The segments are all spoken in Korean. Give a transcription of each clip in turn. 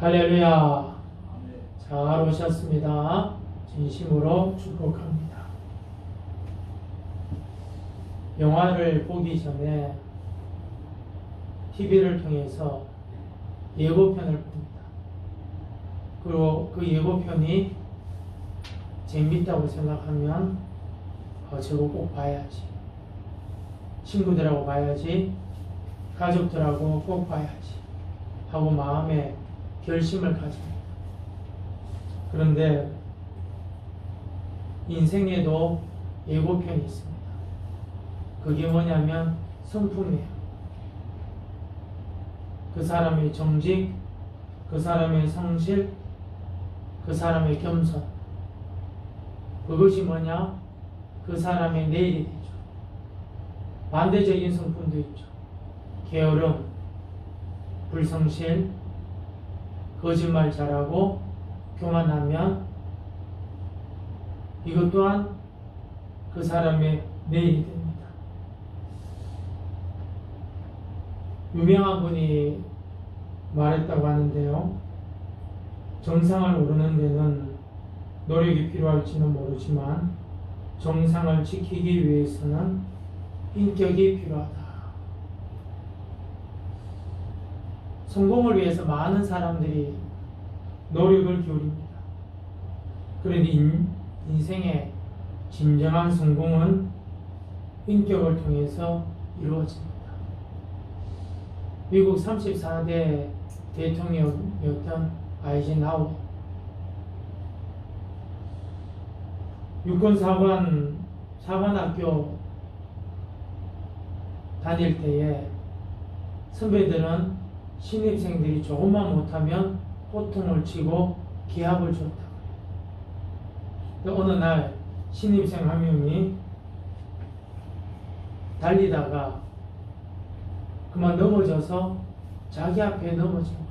할렐루야. 잘 오셨습니다. 진심으로 축복합니다. 영화를 보기 전에 TV를 통해서 예고편을 봅니다. 그리고 그 예고편이 재밌다고 생각하면 저거 꼭 봐야지. 친구들하고 봐야지. 가족들하고 꼭 봐야지. 하고 마음에 결심을 가집니다. 그런데 인생에도 예고편이 있습니다. 그게 뭐냐면 성품이에요. 그 사람의 정직, 그 사람의 성실, 그 사람의 겸손. 그것이 뭐냐? 그 사람의 내일이 되죠. 반대적인 성품도 있죠. 게으름, 불성실, 거짓말 잘하고 교만하면 이것 또한 그 사람의 내일이 됩니다. 유명한 분이 말했다고 하는데요. 정상을 오르는 데는 노력이 필요할지는 모르지만 정상을 지키기 위해서는 인격이 필요하다. 성공을 위해서 많은 사람들이 노력을 기울입니다. 그런데 인생의 진정한 성공은 인격을 통해서 이루어집니다. 미국 34대 대통령이었던 아이젠하워, 육군 사관학교 다닐 때에 선배들은 신입생들이 조금만 못하면 호통을 치고 기합을 줬다고 해요. 어느 날 신입생 한 명이 달리다가 그만 넘어져서 자기 앞에 넘어진 거예요.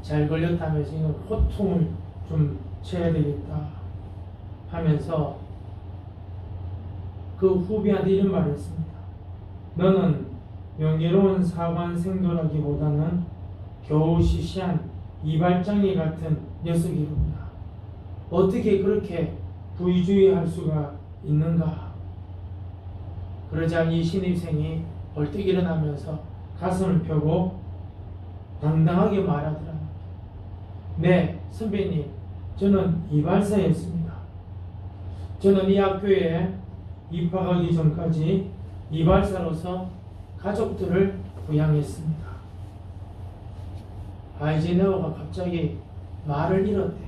잘 걸렸다면서 이거 호통을 좀 쳐야 되겠다 하면서 그 후배한테 이런 말을 했습니다. 너는 명예로운 사관생도라기보다는 겨우 시시한 이발장이 같은 녀석이로구나. 어떻게 그렇게 부의주의할 수가 있는가? 그러자 이 신입생이 벌떡 일어나면서 가슴을 펴고 당당하게 말하더랍니다. 네, 선배님, 저는 이발사였습니다. 저는 이 학교에 입학하기 전까지 이발사로서 가족들을 부양했습니다. 아이젠하워가 갑자기 말을 잃었대요.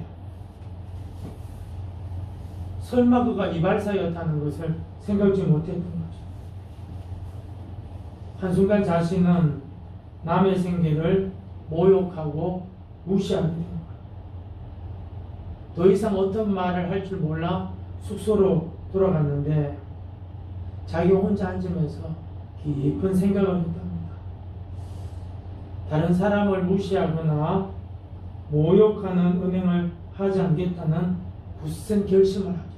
설마 그가 이발사였다는 것을 생각지 못했던 거죠. 한순간 자신은 남의 생계를 모욕하고 무시하게 된 거예요. 더 이상 어떤 말을 할 줄 몰라 숙소로 돌아갔는데 자기 혼자 앉으면서 깊은 생각을 했답니다. 다른 사람을 무시하거나 모욕하는 은행을 하지 않겠다는 굳센 결심을 하게 돼요.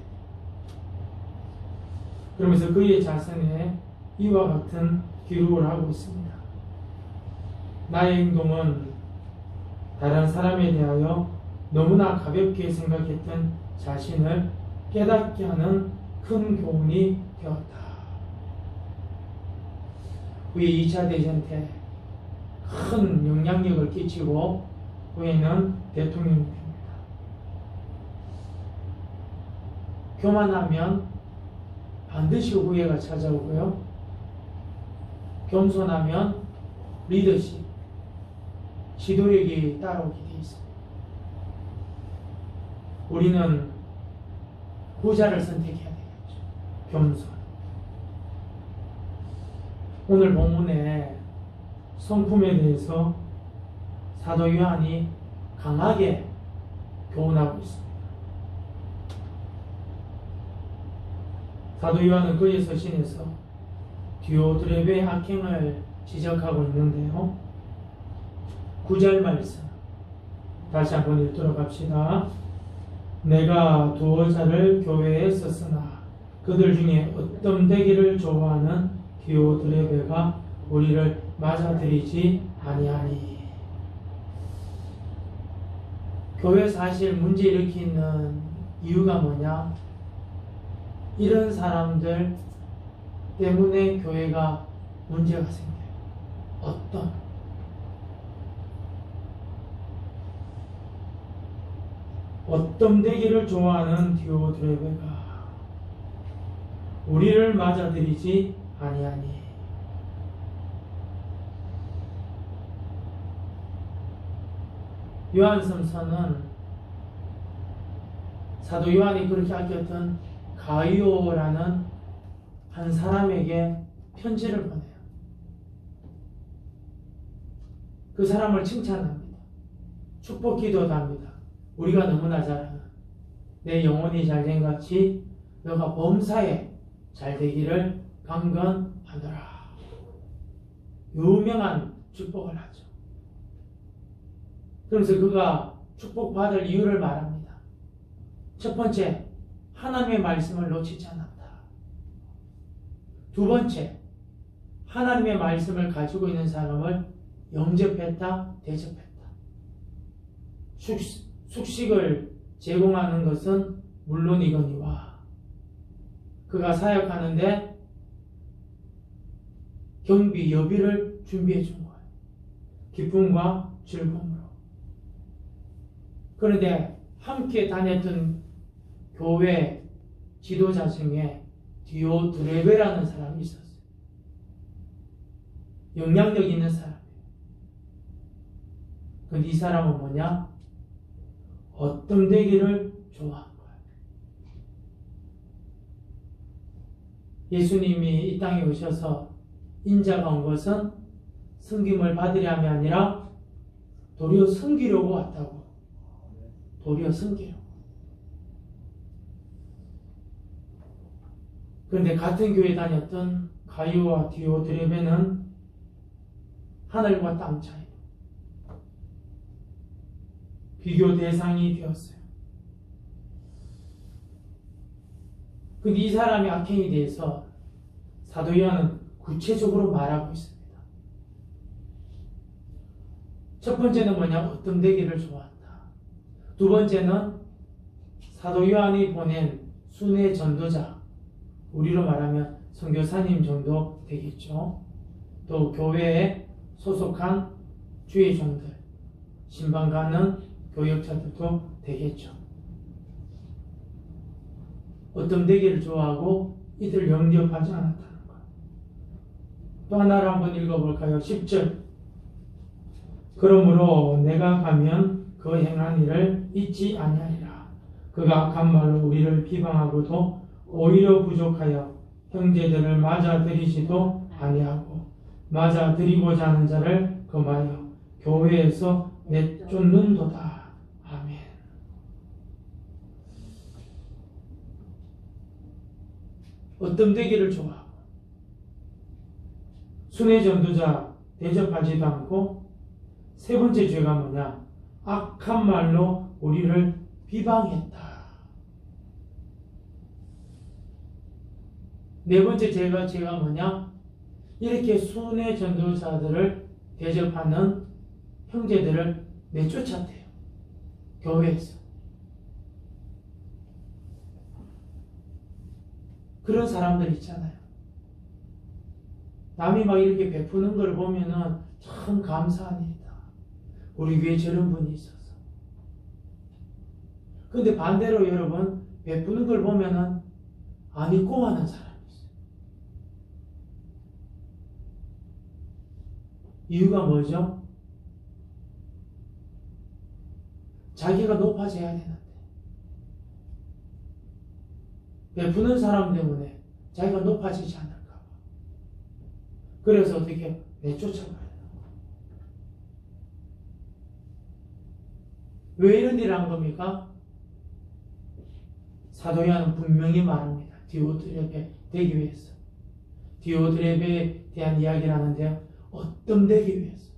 그러면서 그의 자신에 이와 같은 기록을 하고 있습니다. 나의 행동은 다른 사람에 대하여 너무나 가볍게 생각했던 자신을 깨닫게 하는 큰 교훈이 되었다. 후에 2차 대전 때 큰 영향력을 끼치고 후에는 대통령이 됩니다. 교만하면 반드시 후회가 찾아오고요. 겸손하면 리더십, 지도력이 따라오게 되어 있습니다. 우리는 후자를 선택해야 되겠죠. 겸손. 오늘 본문에 성품에 대해서 사도 요한이 강하게 교훈하고 있습니다. 사도 요한은 그의 서신에서 디오드레베의 악행을 지적하고 있는데요. 9절 말씀 다시 한번 읽도록 합시다. 내가 두어 자를 교회에 썼으나 그들 중에 어떤 되기를 좋아하는 디오드레베가 우리를 맞아들이지 아니하니. 교회 사실 문제 일으키는 이유가 뭐냐? 이런 사람들 때문에 교회가 문제가 생겨요. 어떤 되기를 좋아하는 디오드레베가 우리를 맞아들이지 아니하니. 요한섬서는 사도 요한이 그렇게 아꼈던 가이오라는 한 사람에게 편지를 보내요. 그 사람을 칭찬합니다. 축복 기도도 합니다. 우리가 너무나 잘 아는 내 영혼이 잘된 같이 너가 범사에 잘 되기를 강건하노라. 유명한 축복을 하죠. 그래서 그가 축복받을 이유를 말합니다. 첫 번째, 하나님의 말씀을 놓치지 않았다. 두 번째, 하나님의 말씀을 가지고 있는 사람을 영접했다, 대접했다. 숙식을 제공하는 것은 물론이거니와 그가 사역하는데 경비, 여비를 준비해 준 거예요. 기쁨과 즐거움으로. 그런데 함께 다녔던 교회 지도자 중에 디오드레베라는 사람이 있었어요. 영향력 있는 사람이에요. 근데 이 사람은 뭐냐? 어떤 되기를 좋아한 거예요. 예수님이 이 땅에 오셔서 인자가 온 것은 섬김을 받으려 함이 아니라 도리어 섬기려고 왔다고. 도리어 섬기려고. 그런데 같은 교회 다녔던 가이오와 디오드레베는 하늘과 땅 차이. 비교 대상이 되었어요. 근데 이 사람의 악행에 대해서 사도 요한은 구체적으로 말하고 있습니다. 첫 번째는 뭐냐? 어떤 되기를 좋아한다. 두 번째는 사도 요한이 보낸 순회 전도자, 우리로 말하면 선교사님 정도 되겠죠. 또 교회에 소속한 주의 종들, 신방가는 교역자들도 되겠죠. 어떤 되기를 좋아하고 이들 영접하지 않았다는 것. 또 하나를 한번 읽어볼까요? 10절. 그러므로 내가 가면 그 행한 일을 잊지 아니하리라. 그가 악한 말로 우리를 비방하고도 오히려 부족하여 형제들을 맞아들이지도 아니하고 맞아들이고자 하는 자를 금하여 교회에서 내쫓는도다. 아멘. 어떤 되기를 좋아하고 순회 전도자 대접하지도 않고 세 번째 죄가 뭐냐? 악한 말로 우리를 비방했다. 네 번째 죄가 뭐냐? 이렇게 순회 전도자들을 대접하는 형제들을 내쫓았대요. 교회에서. 그런 사람들 있잖아요. 남이 막 이렇게 베푸는 걸 보면은 참 감사한 일이다. 우리 교회에 저런 분이 있어서. 근데 반대로 여러분, 베푸는 걸 보면은 안 잊고 하는 사람이 있어요. 이유가 뭐죠? 자기가 높아져야 되는데 베푸는 사람 때문에 자기가 높아지지 않을까 봐. 그래서 어떻게 내쫓아가요. 왜 이런 일을 한 겁니까? 사도 요한은 분명히 말합니다. 디오드레베 되기 위해서. 디오드레베에 대한 이야기를 하는데요. 어떤 되기 위해서.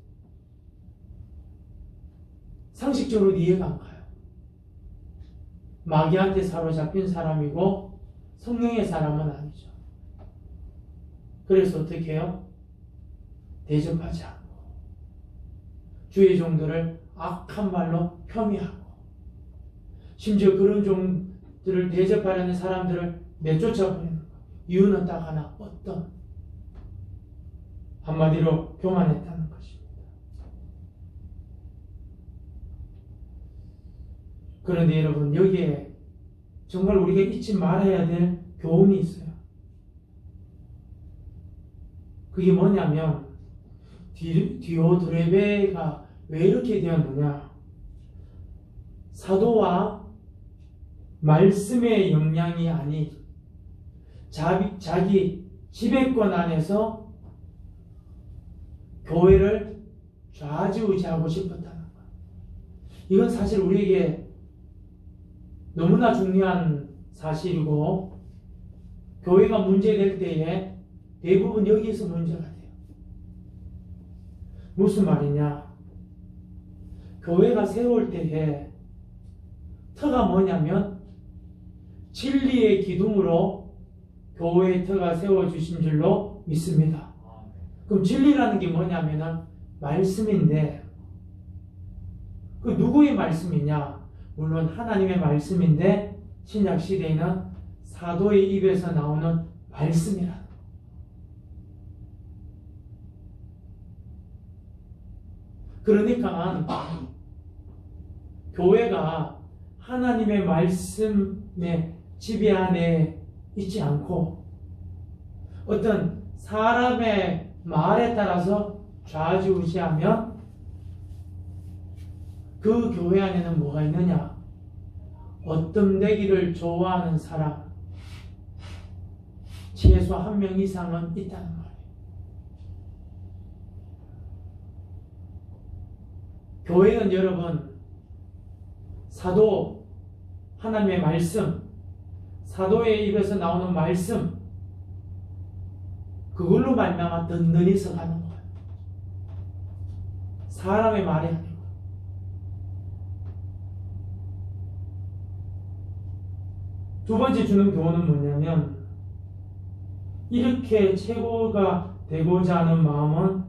상식적으로 이해가 안 가요. 마귀한테 사로잡힌 사람이고 성령의 사람은 아니죠. 그래서 어떻게 해요? 대접하지 않고 주의 종들을 악한 말로 폄훼하고 심지어 그런 종들을 대접하려는 사람들을 내쫓아버리는 거예요. 이유는 딱 하나, 어떤 한마디로 교만했다는 것입니다. 그런데 여러분, 여기에 정말 우리가 잊지 말아야 될 교훈이 있어요. 그게 뭐냐면 디오드레베가 왜 이렇게 되었느냐, 사도와 말씀의 역량이 아닌 자기 지배권 안에서 교회를 좌지우지하고 싶었다는 거예요. 이건 사실 우리에게 너무나 중요한 사실이고, 교회가 문제될 때에 대부분 여기에서 문제가 돼요. 무슨 말이냐? 교회가 세울 때에 터가 뭐냐면 진리의 기둥으로 교회의 터가 세워주신 줄로 믿습니다. 그럼 진리라는 게 뭐냐면은 말씀인데, 그 누구의 말씀이냐? 물론 하나님의 말씀인데 신약 시대에는 사도의 입에서 나오는 말씀이라는 거예요. 그러니까 교회가 하나님의 말씀의 지배 안에 있지 않고 어떤 사람의 말에 따라서 좌지우지하면 그 교회 안에는 뭐가 있느냐? 어뜸되기를 좋아하는 사람 최소 한 명 이상은 있다는 말이에요. 교회는 여러분, 사도, 하나님의 말씀, 사도의 입에서 나오는 말씀, 그걸로 말미암아 든든히 서가는 거예요. 사람의 말이 아니고. 두 번째 주는 교훈은 뭐냐면, 이렇게 최고가 되고자 하는 마음은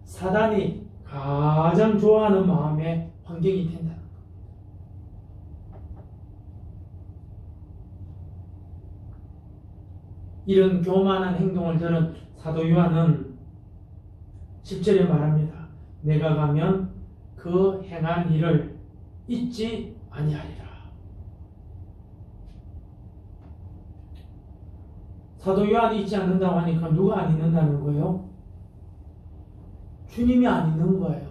사단이 가장 좋아하는 마음의 환경이 된다는 것. 이런 교만한 행동을 들은 사도 요한은 10절에 말합니다. 내가 가면 그 행한 일을 잊지 아니하리라. 사도 요한이 잊지 않는다고 하니까 누가 안 잊는다는 거예요? 주님이 안 잊는 거예요.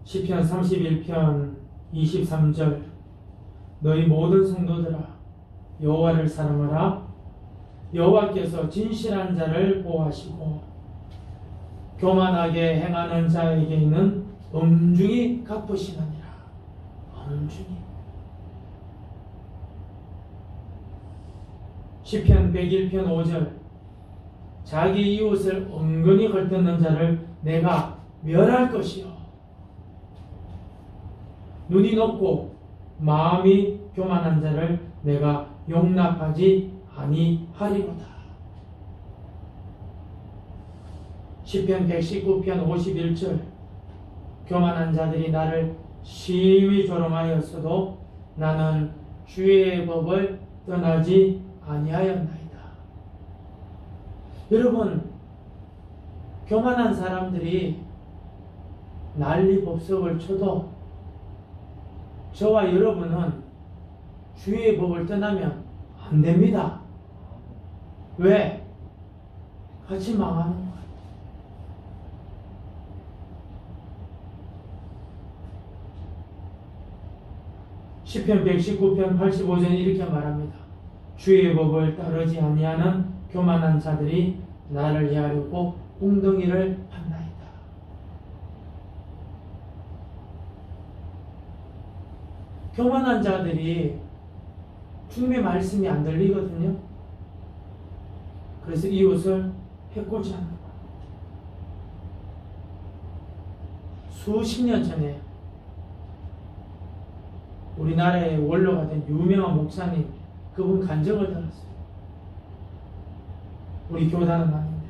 시편 31편 23절 너희 모든 성도들아 여호와를 사랑하라. 여호와께서 진실한 자를 보호하시고 교만하게 행하는 자에게는 엄중히 갚으시느니라. 엄중히. 시편 101편 5절 자기 이웃을 은근히 걸뜯는 자를 내가 멸할 것이요 눈이 높고 마음이 교만한 자를 내가 용납하지 아니하리로다. 시편 119편 51절 교만한 자들이 나를 심히 조롱하였어도 나는 주의 법을 떠나지 아니하였나이다. 여러분, 교만한 사람들이 난리법석을 쳐도 저와 여러분은 주의 법을 떠나면 안 됩니다. 왜? 같이 망하는 거예요. 시편 119편 85절 이렇게 말합니다. 주의 법을 따르지 아니하는 교만한 자들이 나를 헤아리고 웅덩이를 판나이다. 교만한 자들이 주님의 말씀이 안 들리거든요. 그래서 이웃을 해코지 하는 거예요. 수십 년 전에 우리나라의 원로가 된 유명한 목사님, 그분 간증을 들었어요. 우리 교단은 아닌데.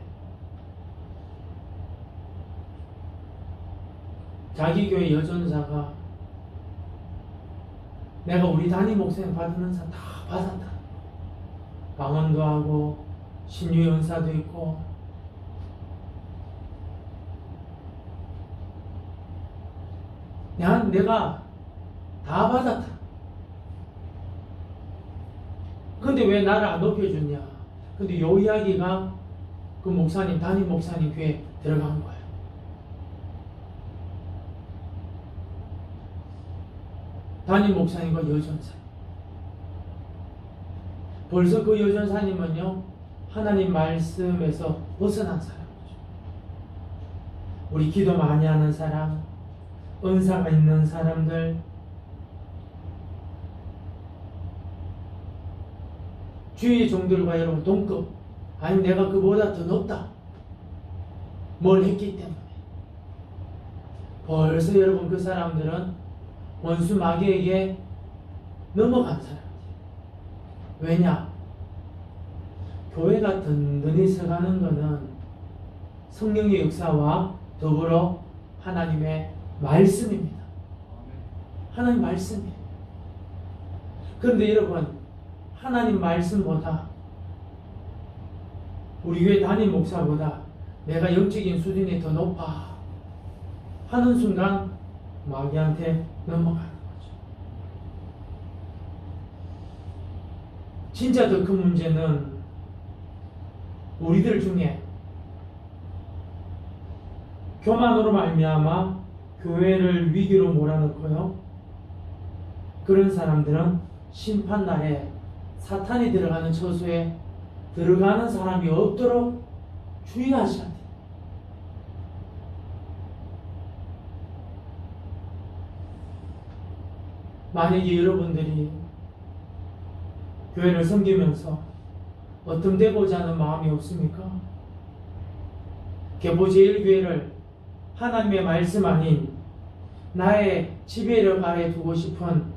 자기 교회 여전사가 내가 우리 담임 목사님 받는 사 다 받았다. 방언도 하고 신유 연사도 있고 내가 다 받았다. 근데 왜 나를 안 높여주냐? 근데 요 이야기가 그 목사님, 담임 목사님 교회에 들어간 거예요. 담임 목사님과 여전사. 벌써 그 여전사님은요, 하나님 말씀에서 벗어난 사람이죠. 우리 기도 많이 하는 사람, 은사가 있는 사람들, 주위 종들과 여러분 동급, 아니 내가 그보다 더 높다. 뭘 했기 때문에. 벌써 여러분 그 사람들은 원수 마귀에게 넘어간 사람이에요. 왜냐? 교회가 든든히 서가는 것은 성령의 역사와 더불어 하나님의 말씀입니다. 하나님 말씀이에요. 그런데 여러분, 하나님 말씀보다 우리 교회 담임 목사보다 내가 영적인 수준이 더 높아 하는 순간 마귀한테 넘어가는 거죠. 진짜 더 큰 문제는 우리들 중에 교만으로 말미암아 교회를 위기로 몰아넣고요. 그런 사람들은 심판날에 사탄이 들어가는 처소에 들어가는 사람이 없도록 주의하셔야 돼요. 만약에 여러분들이 교회를 섬기면서 어떤되고자 하는 마음이 없습니까? 계보제일교회를 하나님의 말씀 아닌 나의 지배력 아래 두고 싶은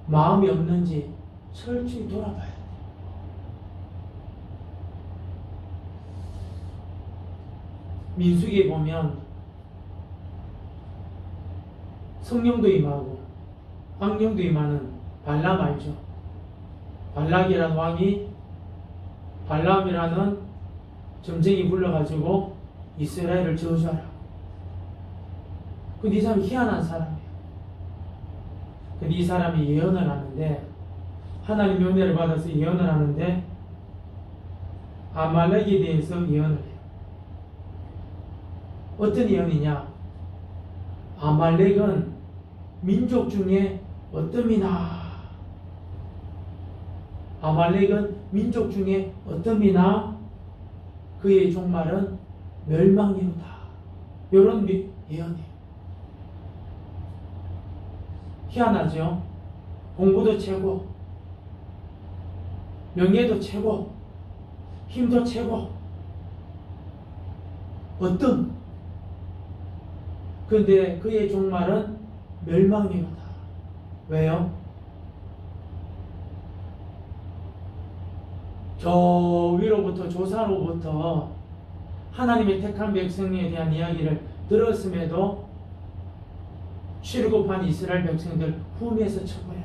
마음이 없는지 철저히 돌아봐야 돼요. 민수기에 보면 성령도 임하고 악령도 임하는 발람 알죠? 발락이라는 왕이 발람이라는 점쟁이 불러가지고 이스라엘을 저주하라고. 근데 이 사람이 희한한 사람이에요. 근데 이 사람이 예언을 하는데, 하나님의 은혜를 받아서 예언을 하는데 아말렉에 대해서 예언을 해요. 어떤 예언이냐? 아말렉은 민족 중에 어떠미나. 아말렉은 민족 중에 어떠미나 그의 종말은 멸망이로다. 이런 예언이에요. 희한하죠? 공부도 최고, 명예도 최고, 힘도 최고, 어떤? 그런데 그의 종말은 멸망이로다. 왜요? 저 위로부터 조사로부터 하나님의 택한 백성에 대한 이야기를 들었음에도 출국한 이스라엘 백성들 후미에서 쳐버려.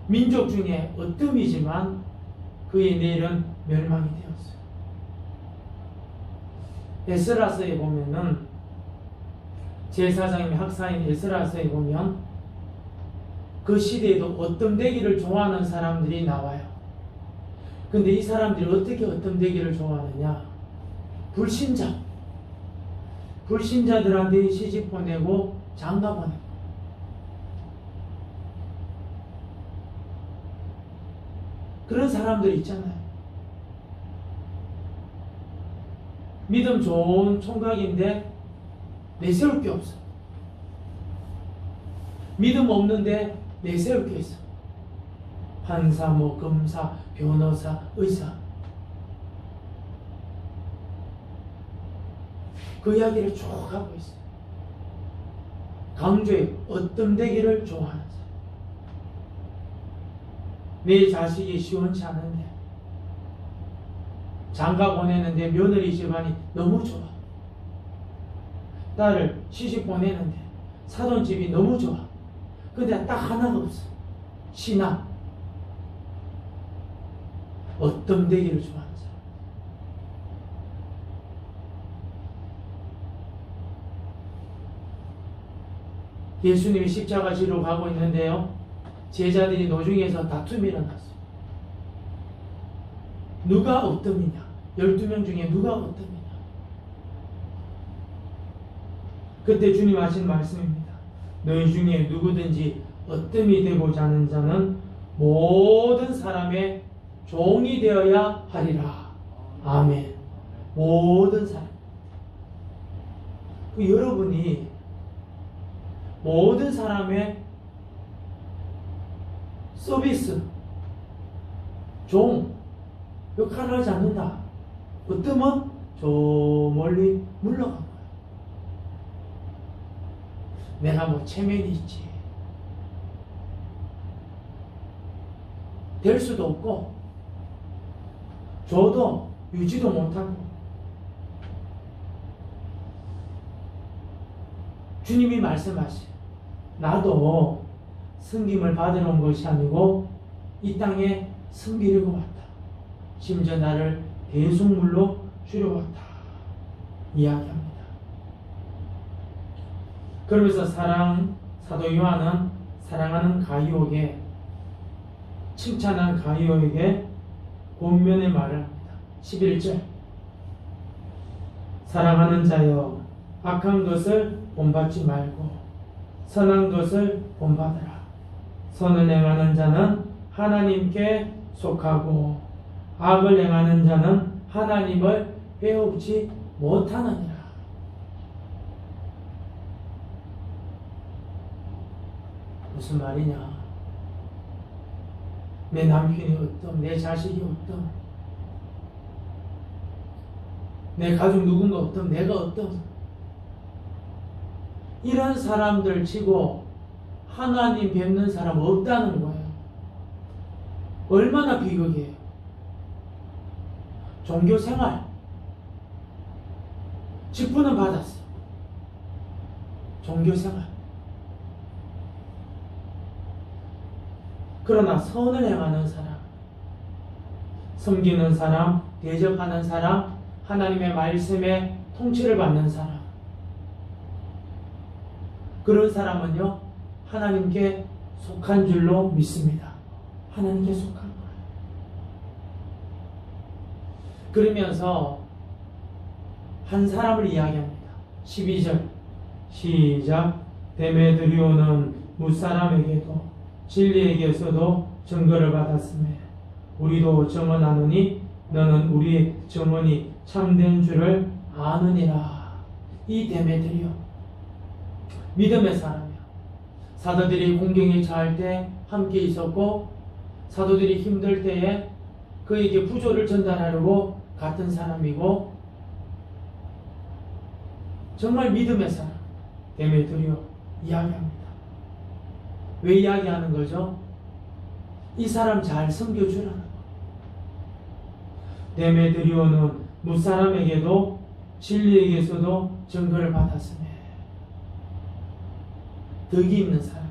민족 중에 어뜸이지만 그의 내일은 멸망이 되었어요. 에스라서에 보면은 제사장의 학사인 에스라서에 보면 그 시대에도 어뜸되기를 좋아하는 사람들이 나와요. 근데 이 사람들이 어떻게 어뜸되기를 좋아하느냐? 불신자들한테 시집 보내고 장가 보내고. 그런 사람들 있잖아요. 믿음 좋은 총각인데 내세울 게 없어. 믿음 없는데 내세울 게 있어. 판사, 검사, 변호사, 의사. 그 이야기를 쭉 하고 있어요. 강조해. 어뜸되기를 좋아하는 사람. 내 자식이 시원치 않은데 장가 보내는데 며느리 집안이 너무 좋아. 딸을 시집 보내는데 사돈집이 너무 좋아. 근데 딱 하나가 없어. 신앙. 어떤 되기를 좋아하는 사람. 예수님이 십자가 지로 가고 있는데요, 제자들이 노중에서 다툼이 일어났어요. 누가 어뜸이냐? 12명 중에 누가 어뜸이냐? 그때 주님 하신 말씀입니다. 너희 중에 누구든지 어뜸이 되고자 하는 자는 모든 사람의 종이 되어야 하리라. 아멘. 모든 사람. 여러분이 모든 사람의 서비스, 종 역할을 하지 않는다. 어떠면 저 멀리 물러간 거야. 내가 뭐 체면이 있지. 될 수도 없고, 줘도 유지도 못하고. 주님이 말씀하시, 나도 섬김을 받으러 온 것이 아니고 이 땅에 섬기려고 왔다. 심지어 나를 대속물로 주려 왔다. 이야기합니다. 그러면서 사도 요한은 사랑하는 가이오에게, 칭찬한 가이오에게 권면의 말을 합니다. 11절. 사랑하는 자여, 악한 것을 본받지 말고 선한 것을 본받으라. 선을 행하는 자는 하나님께 속하고 악을 행하는 자는 하나님을 배우지 못하느니라. 무슨 말이냐? 내 남편이 어떤, 내 자식이 어떤, 내 가족 누군가 어떤, 내가 어떤, 이런 사람들 치고 하나님 뵙는 사람 없다는 거예요. 얼마나 비극이에요. 종교생활 직분은 받았어. 종교생활. 그러나 선을 행하는 사람, 섬기는 사람, 대접하는 사람, 하나님의 말씀에 통치를 받는 사람, 그런 사람은요, 하나님께 속한 줄로 믿습니다. 하나님께 속한 거예요. 그러면서 한 사람을 이야기합니다. 12절 시작. 데메드리오는 무사람에게도 진리에게서도 증거를 받았으며 우리도 증언하노니 너는 우리의 증언이 참된 줄을 아느니라. 이 데메드리오 믿음의 사람이야. 사도들이 공경에 처할 때 함께 있었고, 사도들이 힘들 때에 그에게 부조를 전달하려고 같은 사람이고, 정말 믿음의 사람 데메드리오 이야기합니다. 왜 이야기하는 거죠? 이 사람 잘 섬겨주라는 거. 데메드리오는 무사람에게도 진리에게서도 증거를 받았으며 덕이 있는 사람이야.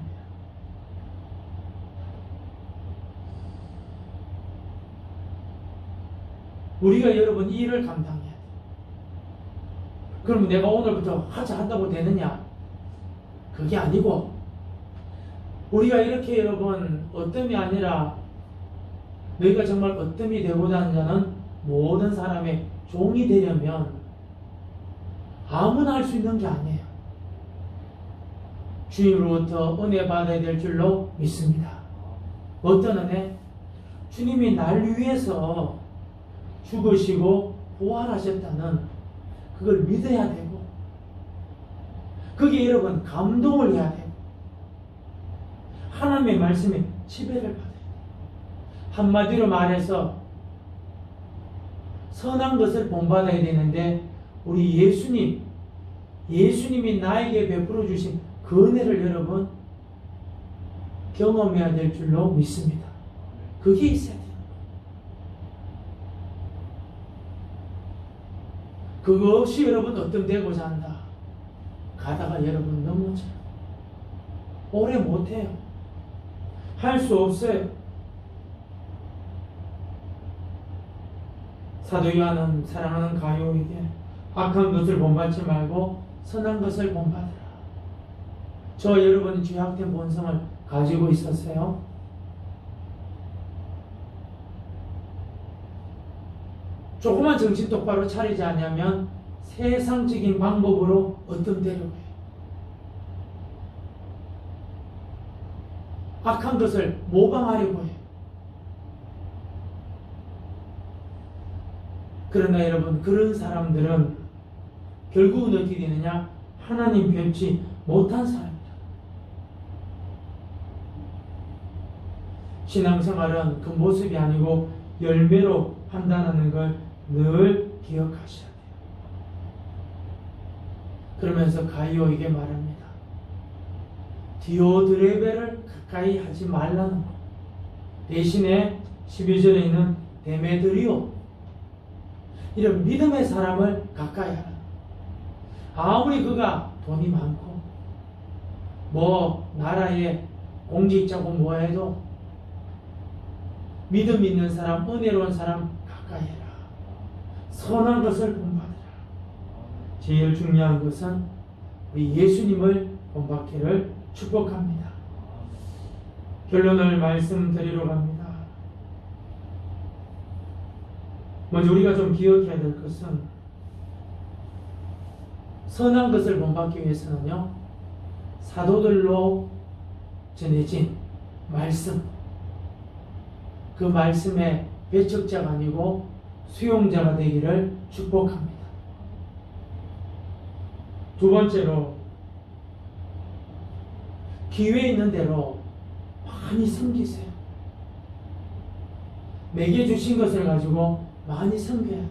우리가 여러분 이 일을 감당해야 돼. 그럼 내가 오늘부터 한다고 되느냐? 그게 아니고, 우리가 이렇게 여러분 어뜸이 아니라 너희가 정말 어뜸이 되고자 하는 자는 모든 사람의 종이 되려면 아무나 할 수 있는 게 아니에요. 주님으로부터 은혜 받아야 될 줄로 믿습니다. 어떤 은혜? 주님이 날 위해서 죽으시고 부활하셨다는 그걸 믿어야 되고, 그게 여러분 감동을 해야 되고, 하나님의 말씀에 지배를 받아야 돼요. 한마디로 말해서 선한 것을 본받아야 되는데, 우리 예수님이 나에게 베풀어 주신 그 은혜를 여러분 경험해야 될 줄로 믿습니다. 그게 있어야 돼요. 그거 없이 여러분 어뜸되고자 한다. 가다가 여러분 넘어져요. 오래 못해요. 할 수 없어요. 사도 요한은 사랑하는 가요에게 악한 것을 본받지 말고 선한 것을 본받으라. 저 여러분이 죄악된 본성을 가지고 있었어요. 조금만 정신 똑바로 차리지 않으면 세상적인 방법으로 어뜸되려고 해요. 악한 것을 모방하려고 해요. 그러나 여러분, 그런 사람들은 결국은 어떻게 되느냐? 하나님 뵙지 못한 사람이다. 신앙생활은 그 모습이 아니고 열매로 판단하는 걸 늘 기억하셔야 돼요. 그러면서 가이오에게 말합니다. 디오드레베를 가까이 하지 말라는 것. 대신에 12절에 있는 데메드리오, 이런 믿음의 사람을 가까이 하라. 아무리 그가 돈이 많고 나라의 공직자고 뭐해도 믿음 있는 사람, 은혜로운 사람 가까이 해라. 선한 것을 본받으라. 제일 중요한 것은 우리 예수님을 본받기를 축복합니다. 결론을 말씀드리러 갑니다. 먼저 우리가 좀 기억해야 될 것은, 선한 것을 본받기 위해서는요, 사도들로 전해진 말씀, 그 말씀의 배척자가 아니고 수용자가 되기를 축복합니다. 두 번째로, 기회 있는 대로 많이 섬기세요. 내게 주신 것을 가지고 많이 섬겨야 돼요.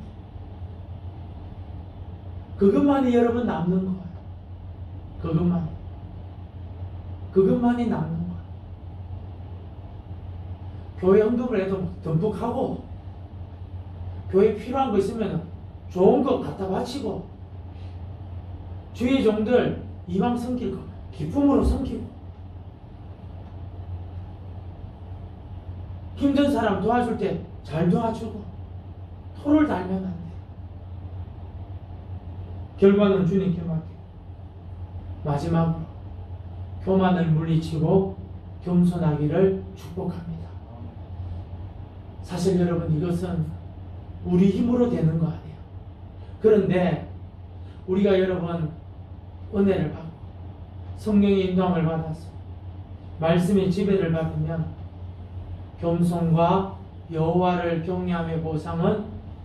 그것만이 여러분 남는 거예요. 그것만이 남는 거예요. 교회 헌금을 해도 듬뿍하고, 교회 필요한 거 있으면 좋은 거 갖다 바치고, 주의 종들 이왕 섬길 거 기쁨으로 섬기고, 힘든 사람 도와줄 때 잘 도와주고, 토를 달면 안 돼요. 결과는 주님께 맡기고, 마지막으로 교만을 물리치고 겸손하기를 축복합니다. 사실 여러분, 이것은 우리 힘으로 되는 거 아니에요. 그런데 우리가 여러분 은혜를 받고 성령의 인도함을 받아서 말씀의 지배를 받으면 겸손과 여호와를 경외함의 보상은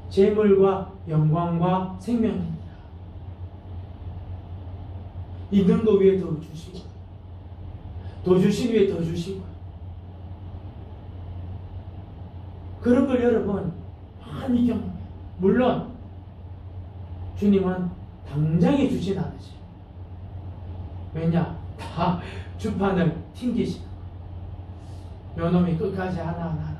재물과 영광과 생명입니다. 있는 것 위에 더 주시고, 더 주신 위에 더 주시고, 그런 걸 여러분 많이 경험해요. 물론 주님은 당장에 주진 않으세요. 왜냐? 다 주판을 튕기시는 거예요. 요놈이 끝까지 하나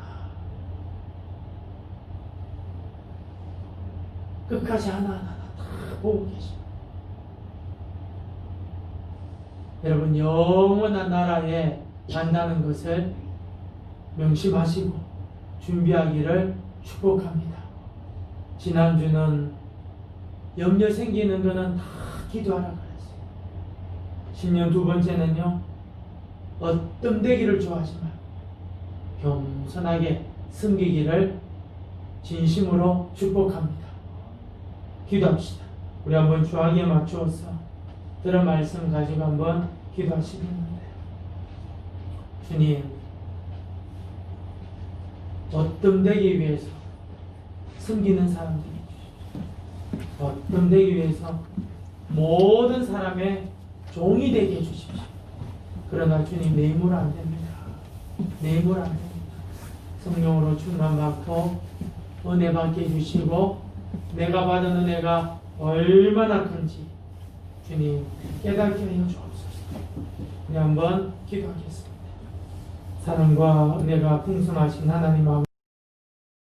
끝까지 하나 다 보고 계십니다. 여러분, 영원한 나라에 간다는 것을 명심하시고 준비하기를 축복합니다. 지난주는 염려 생기는 거는 다 기도하라 그랬어요. 10년 두 번째는요, 어뜸되기를 좋아하지 말고 겸손하게 섬기기를 진심으로 축복합니다. 기도합시다. 우리 한번 주하기에 맞추어서 들은 말씀 가지고 한번 기도하시겠는데요. 주님, 어뜸되기 위해서 섬기는 사람들이 주십시오. 어뜸되기 위해서 모든 사람의 종이 되게 해주십시오. 그러나 주님, 내 힘으로 안 됩니다. 내 힘으로 안 됩니다. 성령으로 충만 받고 은혜 받게 해주시고, 내가 받은 은혜가 얼마나 큰지 주님 깨닫게 하여 주옵소서. 우리 한번 기도하겠습니다. 사랑과 은혜가 풍성하신 하나님 아버지,